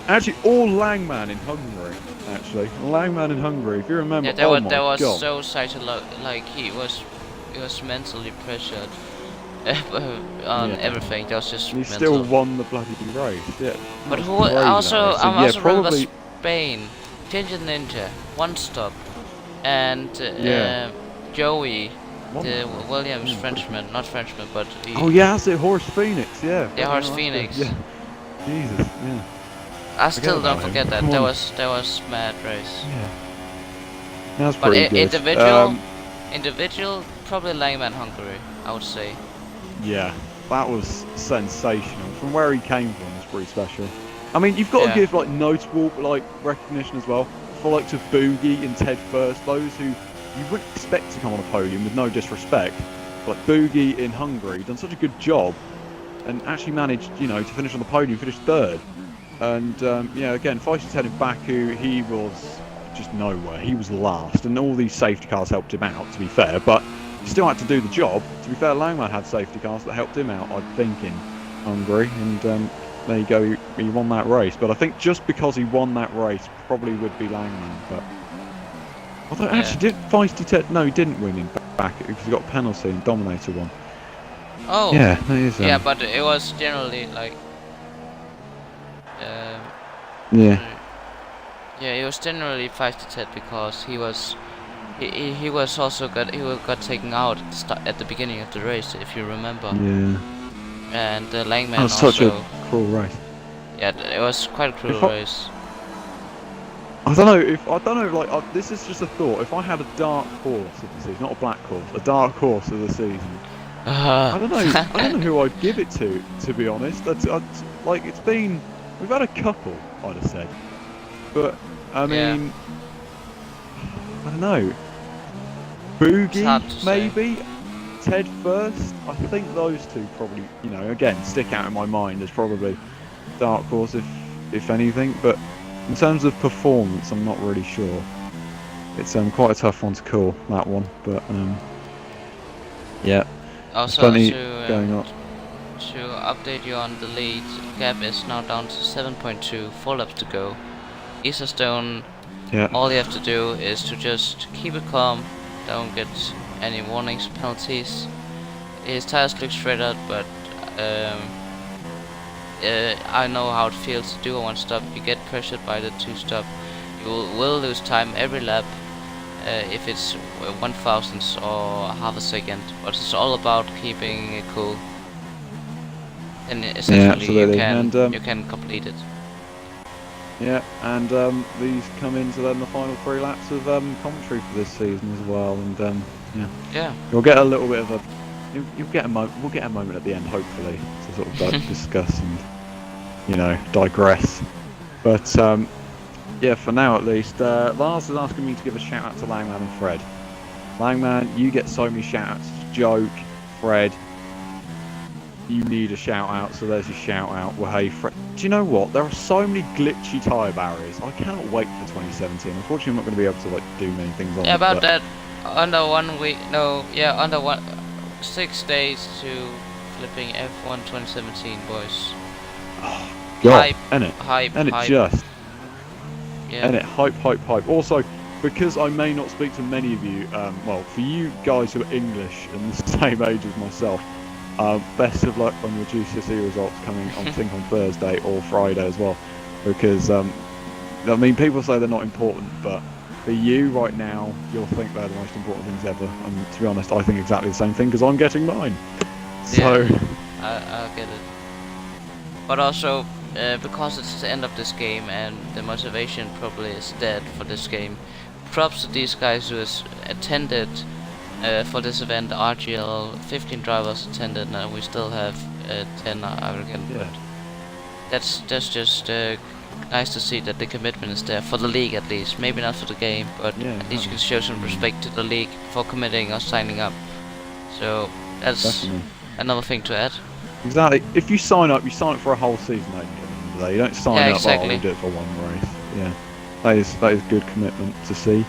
Actually, all Langman in Hungary. Actually, Langman in Hungary. If you remember, yeah, that was so like he was mentally pressured on everything. That was just. He mental. Still won the bloody race. Yeah. But who also remember Spain, Ginger Ninja, One Stop, and Joey, the Williams Frenchman, not Frenchman, but that's it, Horse Phoenix, yeah. Yeah, Horse Phoenix. Yeah. Jesus, yeah. I still don't forget that. That was mad race. Yeah. That's pretty good. Individual, probably Langman Hungary, I would say. Yeah, that was sensational. From where he came from, it's pretty special. I mean, you've got to give notable recognition as well for likes of Boogie and Ted First, those who you wouldn't expect to come on a podium with no disrespect. Like Boogie in Hungary done such a good job and actually managed, to finish on the podium, finish 3rd. And again, Feisty Ted in Baku, he was just nowhere. He was last, and all these safety cars helped him out, to be fair, but he still had to do the job. To be fair, Langman had safety cars that helped him out, I think, in Hungary, and there you go, he won that race. But I think just because he won that race probably would be Langman. But although actually, did Feisty Ted? No, he didn't win in Baku because he got a penalty and Dominator won. Oh, yeah, that is. Yeah, but it was generally like. Yeah, it was generally Feisty Ted because he was also got taken out at the beginning of the race, if you remember. Yeah. And Langman was also. Such a cruel race. Yeah, it was quite a cruel race. I don't know. This is just a thought. If I had a dark horse of the season, not a black horse, a dark horse of the season. I don't know. I don't know who I'd give it to be honest. It's been. We've had a couple, I'd have said, but I mean, I don't know. Boogie, maybe. Ted First. I think those two probably, again, stick out in my mind as probably dark horse if anything. But in terms of performance, I'm not really sure. It's quite a tough one to call, that one. But yeah. Also, plenty going on. To update you on the lead, gap is now down to 7.2, 4 laps to go. Stone, Yeah. all you have to do is to just keep it calm, don't get any warnings, penalties. His tires look straight out, but I know how it feels to do a one stop. You get pressured by the two stop. You will lose time every lap if it's 1,000ths or half a second. But it's all about keeping it cool. And essentially you can complete it. Yeah, and these come into then the final 3 laps of commentary for this season as well, and Yeah. you'll get a little bit of a, we'll get a moment at the end, hopefully, to sort of discuss and digress. But yeah, for now at least, Lars is asking me to give a shout out to Langman and Fred. Langman, you get so many shout outs. Joke, Fred, you need a shout out, so there's your shout out. Well, hey, Fred. Do you know what? There are so many glitchy tyre barriers. I cannot wait for 2017. Unfortunately, I'm not going to be able to do many things on it. Yeah, about that. Under 1 week, no, yeah, under 6 days to flipping F1 2017, boys. Oh, God, Hype, and hype. It just, yeah. And it hype. Also, because I may not speak to many of you, well, for you guys who are English and the same age as myself, best of luck on your GCSE results coming, I think, on Thursday or Friday as well. Because, I mean, people say they're not important, but for you right now, you'll think they're the most important things ever. And to be honest, I think exactly the same thing because I'm getting mine. So, yeah, I'll get it. But also, because it's the end of this game and the motivation probably is dead for this game, props to these guys who has attended for this event. RGL, 15 drivers attended, and we still have 10, I reckon. Yeah. That's just nice to see that the commitment is there for the league at least. Maybe not for the game, but at least you can show some respect to the league for committing or signing up. So that's Definitely. another thing to add. Exactly. If you sign up for a whole season, don't you? At the end of the day, you don't sign up. Exactly. Oh, we'll do it for one race. Yeah, that is good commitment to see.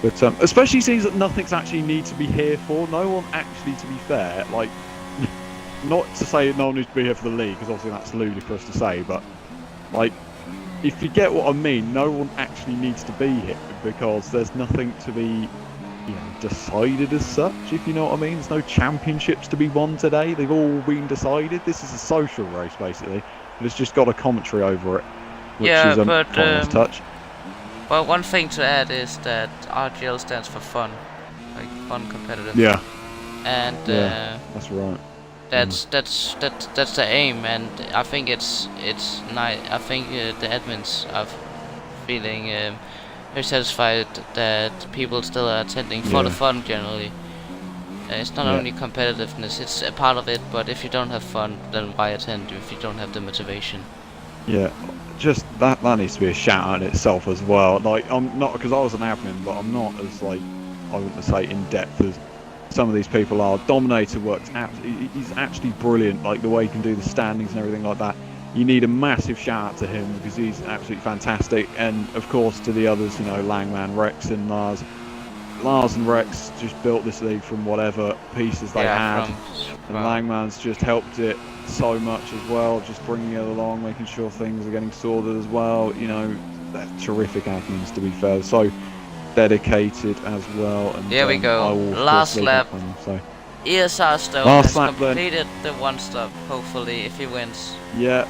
But especially seems that nothing's actually need to be here for. No one actually, to be fair, not to say no one needs to be here for the league, because obviously that's ludicrous to say, but if you get what I mean, no one actually needs to be here because there's nothing to be decided as such, if you know what I mean. There's no championships to be won today. They've all been decided. This is a social race basically, but it's just got a commentary over it, which is a nice touch. Well, one thing to add is that RGL stands for fun, like fun competitive. Yeah. And that's right. That's the aim, and I think it's nice. I think the admins are feeling very satisfied that people still are attending for the fun generally. It's not only competitiveness; it's a part of it. But if you don't have fun, then why attend if you don't have the motivation? Yeah, just that needs to be a shout out in itself as well. I'm not, because I was an admin, but I'm not as I wouldn't say in depth as some of these people are. Dominator works he's actually brilliant, the way he can do the standings and everything like that. You need a massive shout out to him because he's absolutely fantastic. And of course to the others, Langman, Rex and Lars. Lars and Rex just built this league from whatever pieces they had, and Langman's just helped it so much as well, just bringing it along, making sure things are getting sorted as well. They're terrific admins, to be fair, so dedicated as well. And here we go, last lap. ESR Stone has completed the one stop, hopefully, if he wins. Yeah,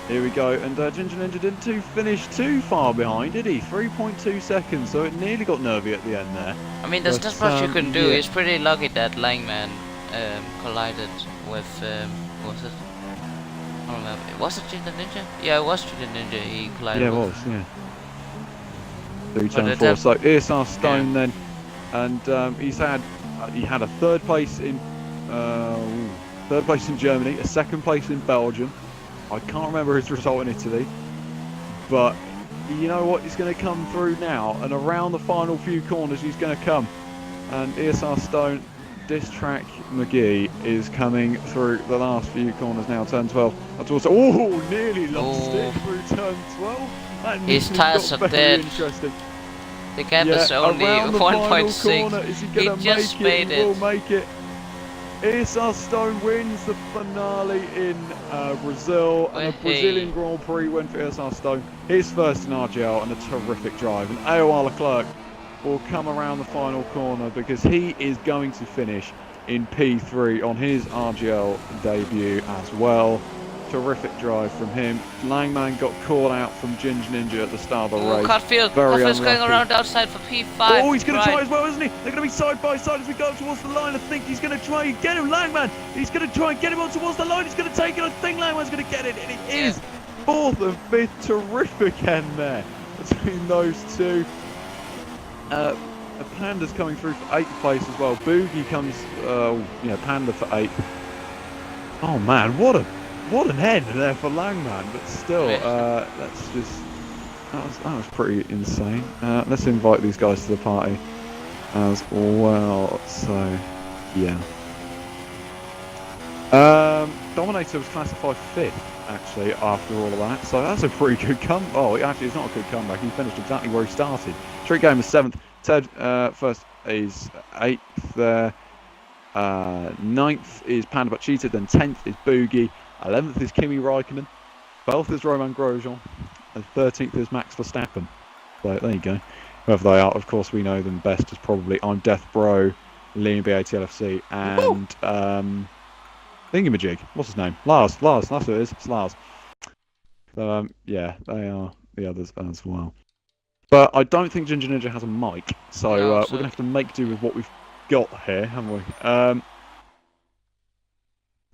here we go. And Ginger Ninja didn't finish too far behind, did he? 3.2 seconds, so it nearly got nervy at the end there. I mean, there's not much you can do. He's pretty lucky that Langman collided with, was it? I don't remember. Was it Ginger Ninja? Yeah, it was Ginger Ninja he collided with. Yeah, it was, yeah. 3 turn 4, so ESR Stone then. And he had a third place in Germany, a second place in Belgium. I can't remember his result in Italy, but you know what? He's going to come through now, and around the final few corners he's going to come. And ESR Stone, Diss Track McGee is coming through the last few corners now. Turn 12. That's also nearly lost it through turn 12. His tires are dead. Interesting. The gap is only 1.6. He just made it. Will make it. ESR Stone wins the finale in Brazil, and a Brazilian Grand Prix win for ESR Stone. His first in RGL and a terrific drive. And AOR Leclerc will come around the final corner because he is going to finish in P3 on his RGL debut as well. Terrific drive from him. Langman got caught out from Ginger Ninja at the start of the race. Cutfield's going around outside for P5. Oh, he's going to try as well, isn't he? They're going to be side by side as we go towards the line. I think he's going to try and get him, Langman. He's going to try and get him on towards the line. He's going to take it. I think Langman's going to get it, and it is. Fourth and fifth, terrific end there between those two. Panda's coming through for 8th place as well. Boogie comes, Panda for 8th. Oh man, what an end there for Langman, but still, that's just that was pretty insane. Let's invite these guys to the party as well. So, yeah. Dominator was classified 5th actually after all of that, so that's a pretty good comeback. Oh, actually, it's not a good comeback. He finished exactly where he started. Trick Game is 7th. Ted first is 8th there. 9th is Panda but cheated. Then 10th is Boogie. 11th is Kimi Raikkonen. 12th is Romain Grosjean. And 13th is Max Verstappen. So there you go. Whoever they are, of course, we know them best as probably I'm Death Bro, Liam BATLFC, and Thingamajig. What's his name? Lars. That's who it is. It's Lars. So yeah, they are the others as well. But I don't think Ginger Ninja has a mic, so we're going to have to make do with what we've got here, haven't we?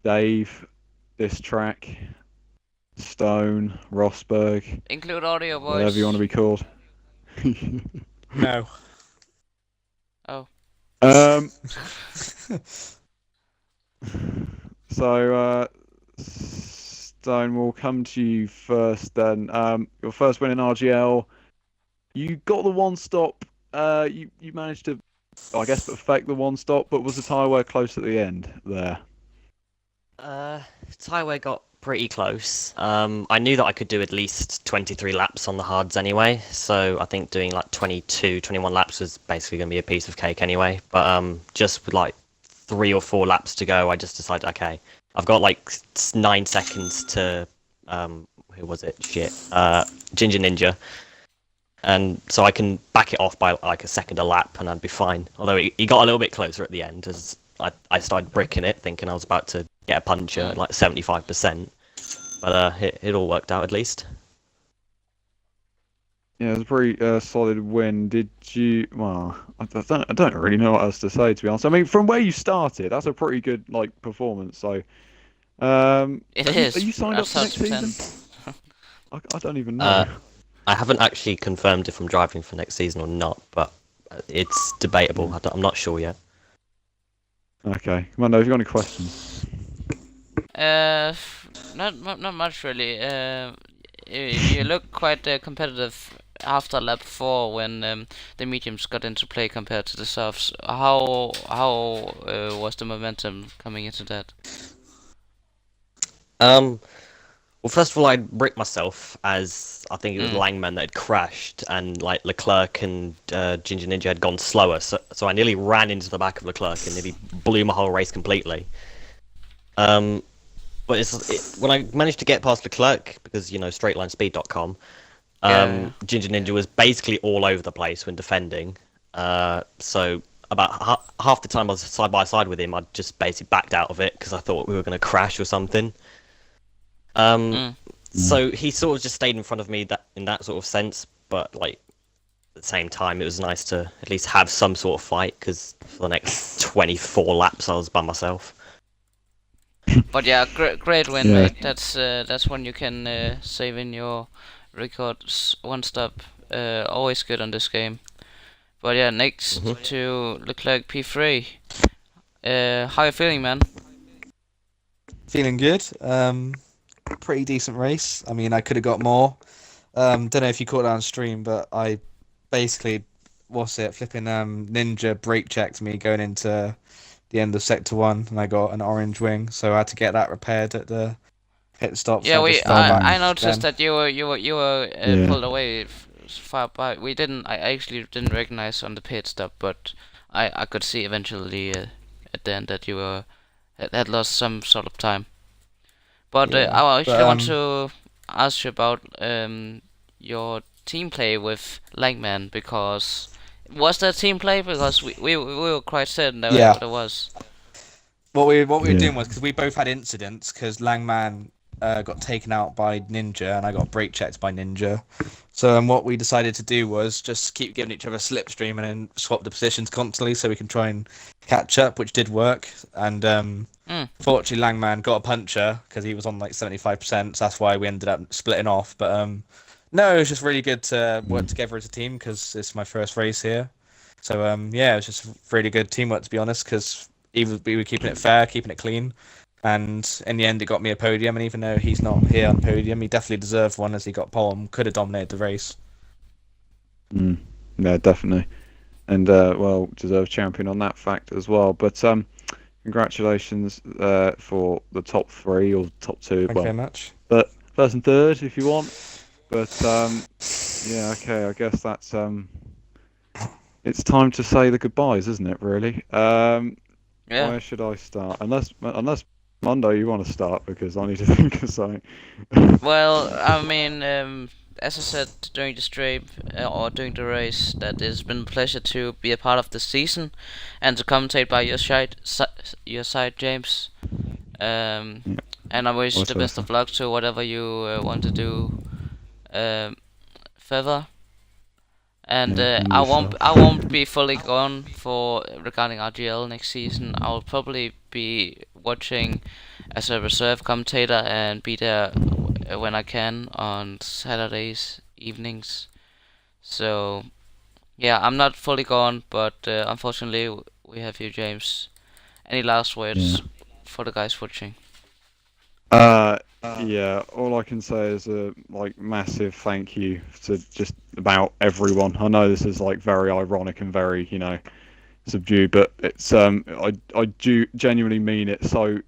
Dave, this track, Stone, Rosberg. Include audio, boys. Whatever you want to be called. No. Oh. So, Stone, we'll come to you first then. Your first win in RGL. You got the one stop. You managed to, I guess, perfect the one stop, but was the tyre close at the end there? Tyre got pretty close. I knew that I could do at least 23 laps on the hards anyway, so I think doing like 22, 21 laps was basically going to be a piece of cake anyway. But just with like 3 or 4 laps to go, I just decided, okay, I've got like 9 seconds to, who was it? Ginger Ninja. And so I can back it off by like a second a lap and I'd be fine. Although he got a little bit closer at the end as I started bricking it, thinking I was about to get a puncher at like 75%. But it all worked out at least. Yeah, it was a pretty solid win. Did you? Well, I don't really know what else to say, to be honest. I mean, from where you started, that's a pretty good like performance. So, it is. Are you signed up for next season? I don't even know. I haven't actually confirmed if I'm driving for next season or not, but it's debatable. I'm not sure yet. Okay, Mando, have you got any questions? Not much really. You look quite competitive after lap 4 when the mediums got into play compared to the softs. How was the momentum coming into that? Well, first of all, I'd bricked myself as I think it was Langman that had crashed, and like Leclerc and Ginger Ninja had gone slower, so I nearly ran into the back of Leclerc and nearly blew my whole race completely. But when I managed to get past Leclerc, because straightlinespeed.com, Ginger Ninja was basically all over the place when defending. So about half the time I was side by side with him, I just basically backed out of it because I thought we were going to crash or something. So he sort of just stayed in front of me in that sort of sense, but like at the same time it was nice to at least have some sort of fight, because for the next 24 laps I was by myself. But yeah, great win, mate. That's when you can save in your records. One stop, always good on this game. But yeah, next to Leclerc P3. How you feeling, man? Feeling good. Pretty decent race. I mean, I could have got more. Don't know if you caught that on stream, but I basically, flipping Ninja brake checked me going into the end of sector 1, and I got an orange wing, so I had to get that repaired at the pit stop. Yeah, so I noticed that you were pulled away far back. I actually didn't recognize on the pit stop, but I could see eventually at the end that you were had lost some sort of time. But Yeah, I actually but want to ask you about your team play with Langman, because was there team play? Because we were quite certain yeah, there was. what we were Yeah. doing was because we both had incidents because Langman got taken out by Ninja and I got brake checked by Ninja. So what we decided to do was just keep giving each other slipstream and then swap the positions constantly so we can try and catch up, which did work. And fortunately, Langman got a puncher because he was on like 75%. So that's why we ended up splitting off. But no, it was just really good to work together as a team because it's my first race here. So yeah, it was just really good teamwork, to be honest, because we were keeping it fair, keeping it clean, and in the end it got me a podium. And even though he's not here on podium, he definitely deserved one as he got pole and could have dominated the race. Yeah, definitely. And well, deserved champion on that fact as well. But congratulations for the top 3 or top 2. Thank you very much. But first and third if you want. But yeah, okay, I guess that's it's time to say the goodbyes, isn't it? Really. Yeah. Where should I start? Unless Mondo, you want to start because I need to think of something. Well, I mean, as I said during the stream or during the race, that it's been a pleasure to be a part of the season and to commentate by your side, James. And I wish the best of luck to whatever you want to do further. And I won't be fully gone for regarding RGL next season. I'll probably be watching as a reserve commentator and be there when I can on Saturdays evenings. So yeah, I'm not fully gone, but unfortunately we have you, James. Any last words for the guys watching? Yeah, all I can say is a massive thank you to just about everyone. I know this is like very ironic and very, subdued, but it's I do genuinely mean it. So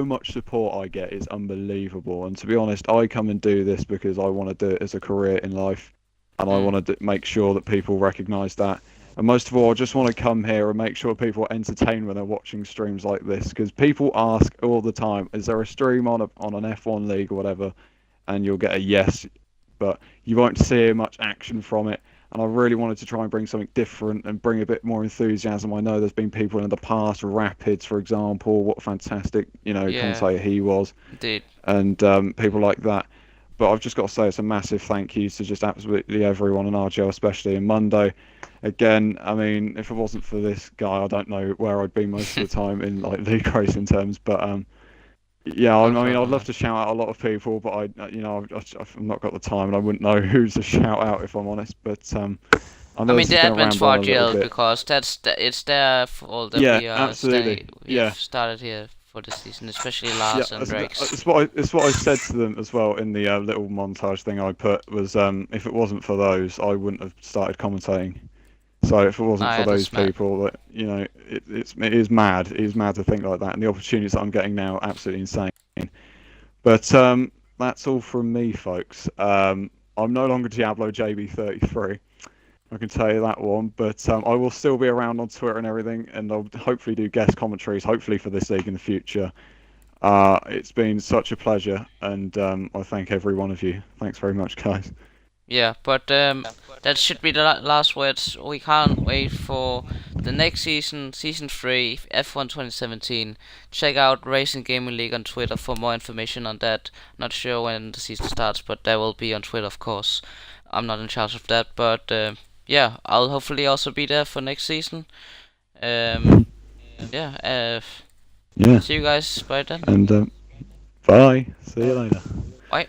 much support I get is unbelievable. And to be honest, I come and do this because I want to do it as a career in life, and I want to make sure that people recognise that. And most of all, I just want to come here and make sure people are entertained when they're watching streams like this, because people ask all the time, is there a stream on an F1 league or whatever? And you'll get a yes, but you won't see much action from it. And I really wanted to try and bring something different and bring a bit more enthusiasm. I know there's been people in the past, Rapids, for example, what a fantastic, commentator he was. Indeed. And people like that. But I've just got to say it's a massive thank you to just absolutely everyone in RGL, especially in Monday. Again, I mean, if it wasn't for this guy, I don't know where I'd be most of the time in like league racing terms. But yeah, I mean, I'd love to shout out a lot of people, but I've not got the time, and I wouldn't know who to shout out if I'm honest. But I know mean, the advent for RGL, bit. because it's there for all that we've started here for the season, especially Lars and Drakes. It's what I said to them as well in the little montage thing I put was if it wasn't for those, I wouldn't have started commentating. So if it wasn't for those people, that it is mad. It is mad to think like that, and the opportunities that I'm getting now are absolutely insane. But that's all from me, folks. I'm no longer Diablo JB33. I can tell you that one, but I will still be around on Twitter and everything, and I'll hopefully do guest commentaries, hopefully for this league in the future. It's been such a pleasure, and I thank every one of you. Thanks very much, guys. Yeah, but that should be the last words. We can't wait for the next season, Season 3, F1 2017. Check out Racing Gaming League on Twitter for more information on that. Not sure when the season starts, but that will be on Twitter, of course. I'm not in charge of that, but yeah, I'll hopefully also be there for next season. Yeah. See you guys by then. And bye. See you later. Bye.